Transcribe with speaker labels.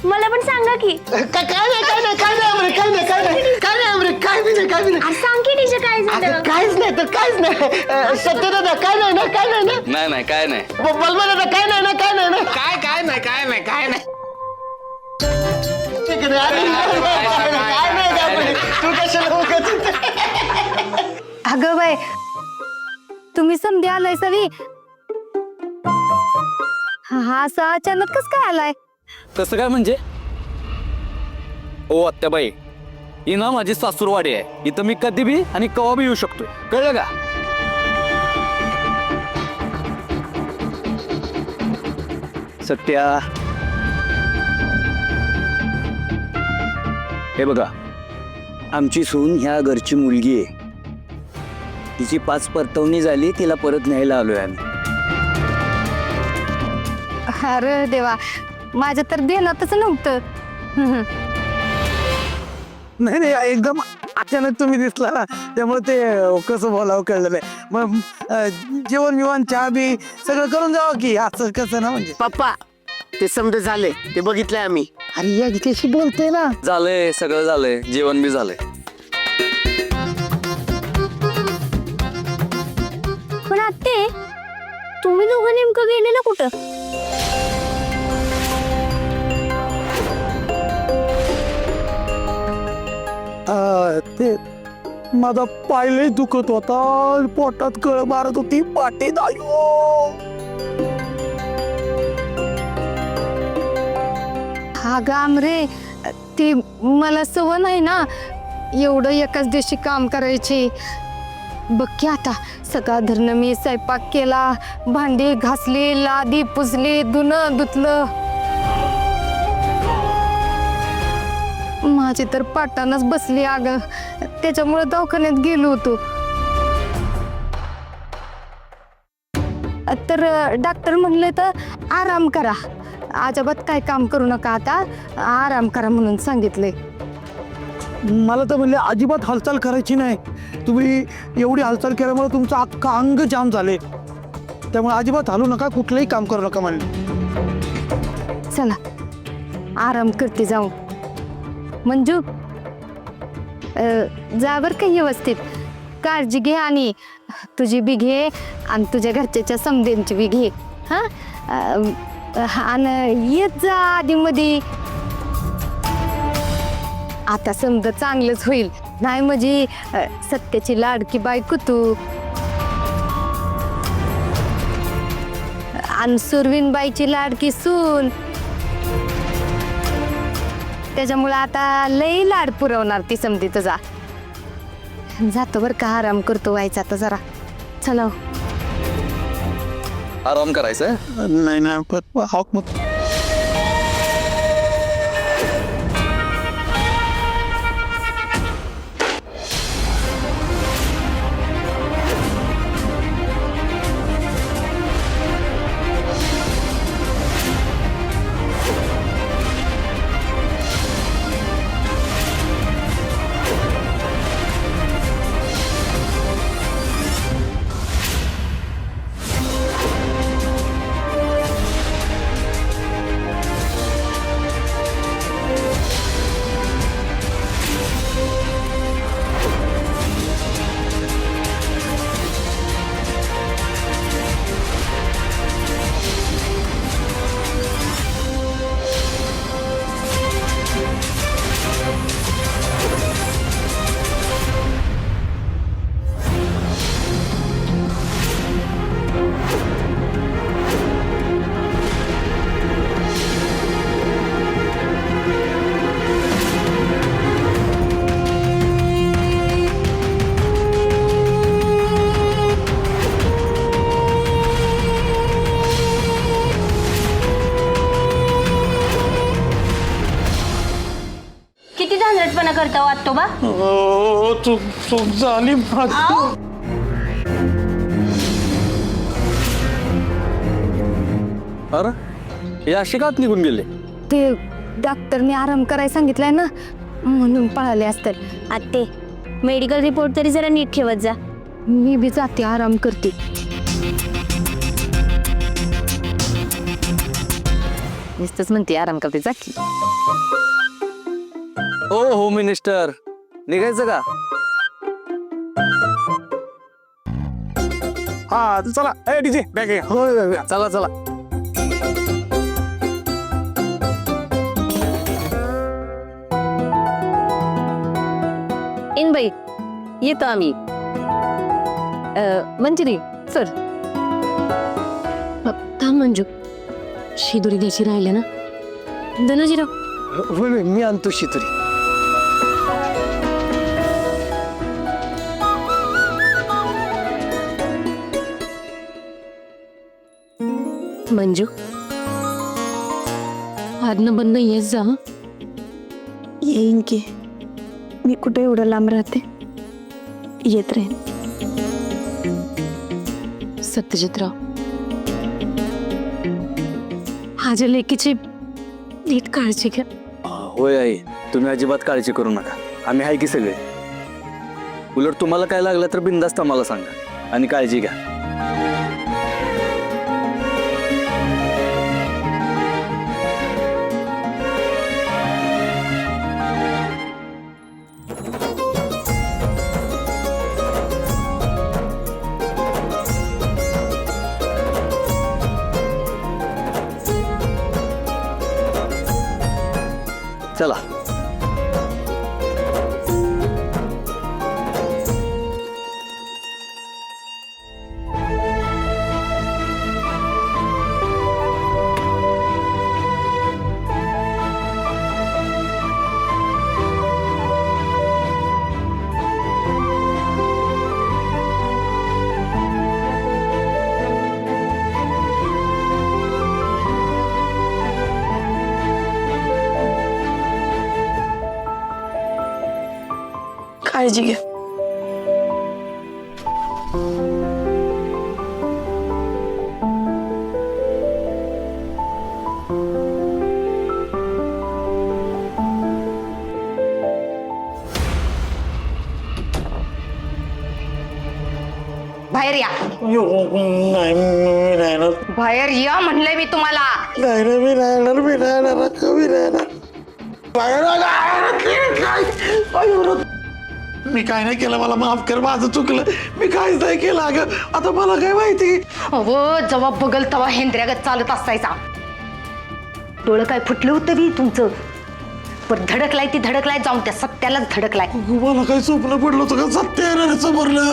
Speaker 1: मला पण सांगा की.
Speaker 2: काय नाही
Speaker 1: सांग की टीचर काय झालं.
Speaker 2: काहीच नाही तर काहीच नाही. सत्यदादा काय नाही ना काय नाही ना.
Speaker 3: नाही काय नाही.
Speaker 2: बलमा दादा काय नाही ना काय नाही ना.
Speaker 3: काय नाही.
Speaker 2: ठीक आहे काय नाही तू कशाला उगाच.
Speaker 4: अगं बाय तुम्ही समधी आलाय सवी. हा असा अचानक कस काय आलाय.
Speaker 3: कसं काय म्हणजे? ओ आत्याबाई, ही ना माझी सासूरवाडी आहे. इथं मी कधी बी आणि कवा बी येऊ शकतो. कळलं का? सत्या, हे बघा, आमची सून ह्या घरची मुलगी आहे. तिची 5 परतवणी झाली, तिला परत न्यायला आलोय आम्ही.
Speaker 4: अरे देवा, माझ्या तर देण्यातच नव्हतं.
Speaker 5: नाही एकदम अचानक तुम्ही दिसला ना, त्यामुळे ते कसं बोलावं कळलं नाही. मग जेवण बिवण चहा बी सगळं करून जावं की असं कसं ना. म्हणजे
Speaker 2: पप्पा ते समज झाले ते बघितलंय आम्ही.
Speaker 5: अरे या गीतेशी बोलतोय ना.
Speaker 3: झालंय, सगळं झालंय, जेवण बी झालंय.
Speaker 1: पण आत्ते, तुम्ही दोघं नेमकं गेलेला कुठं.
Speaker 5: ते माझा पाय लय दुखत होता, पोटात कळ मारत होती, पाठीत आयो.
Speaker 4: हा गाम रे, ते मला सवय नाही ना एवढं एकाच दिवशी काम करायची. बघ की आता सकाळ धरणं मी स्वयंपाक केला, भांडी घासली, लादी पुसली, धुणं धुतलं. माझी तर पाटानच बसली अगं, त्याच्यामुळे दवाखान्यात गेलो होतो. तर डॉक्टर म्हणले तर आराम करा, अजिबात काय काम करू नका, आता आराम करा म्हणून सांगितले.
Speaker 5: मला तर म्हणले अजिबात हालचाल करायची नाही. तुम्ही एवढी हालचाल केल्यामुळे तुमचं अख्खं अंग जाम झाले, त्यामुळे अजिबात हालू नका, कुठलंही काम करू नका म्हणले.
Speaker 4: चला आराम करते जाऊ. मंजू जा बर का व्यवस्थित, काळजी घे आणि तुझी बी घे आणि तुझ्या घरच्याच्या समधींची बी घे. हा आणि येत जा आधी मध्ये. आता समजा चांगलंच होईल, नाही म्हणजे सत्याची लाडकी बायको तू आणि सुरवीनबाईची लाडकी सून. त्याच्यामुळे आता लई लाड पुरवणार ती समधी तुझा. जातो बर का, आराम करतो व्हायचा आता जरा. चला
Speaker 3: आराम करायचं.
Speaker 5: नाही हॉक मत.
Speaker 1: धांदरटपणा करता वाटतो बा.
Speaker 5: चूक झाली माझी.
Speaker 3: अरे या शिकात निघून गेले.
Speaker 4: ते डॉक्टरने आराम करायला सांगितलंय ना, म्हणून पळाले असतात.
Speaker 1: आत्ते, मेडिकल रिपोर्ट तरी जरा नीट ठेवत जा.
Speaker 4: मी बी जाते, आराम करते. नुसतंच म्हणते आराम करते, जा की.
Speaker 3: ओ होम मिनिस्टर, निघायचं का?
Speaker 5: हा चला ए डीजे बॅग घे.
Speaker 3: होय चला चला.
Speaker 1: इन बाई येतो आम्ही. मंजिरी सर थांब मंजू, शिदोरी द्यायची राहिल्या ना. धनाजीराव
Speaker 2: मी आणतो शितुरी.
Speaker 1: मंजू आदनं बंद येत जा.
Speaker 6: येईन की. मी कुठे एवढं लांब राहते, येत राहीन.
Speaker 1: सत्यजितराव माझ्या लेकीची नीट काळजी घ्या.
Speaker 3: होय आई, तुम्ही अजिबात काळजी करू नका, आम्ही आहे की सगळे. उलट तुम्हाला काय लागलं तर बिनधास्त आम्हाला सांगा आणि काळजी घ्या. चला.
Speaker 6: काळजी घ्या.
Speaker 4: बाहेर या,
Speaker 2: नाही मी राहणार.
Speaker 4: बाहेर या म्हणलंय मी तुम्हाला.
Speaker 2: नाही ना मी राहणार, मी राहणार, कमी राहणार. मी काय नाही केलं, मला माफ कर, माझं चुकलं. मी काहीच नाही केलं अगं. आता मला काय माहिती.
Speaker 4: अहो जेव्हा बघल तेव्हा हेंद्र्यागत चालत असायचा. डोळं काय फुटलं होतं बी तुमचं. पण धडकलाय ती धडकलाय, जाऊन त्या सत्यालाच धडकलाय.
Speaker 2: मला काही स्वप्न पडलं होतं का सत्य येणार समोरनं.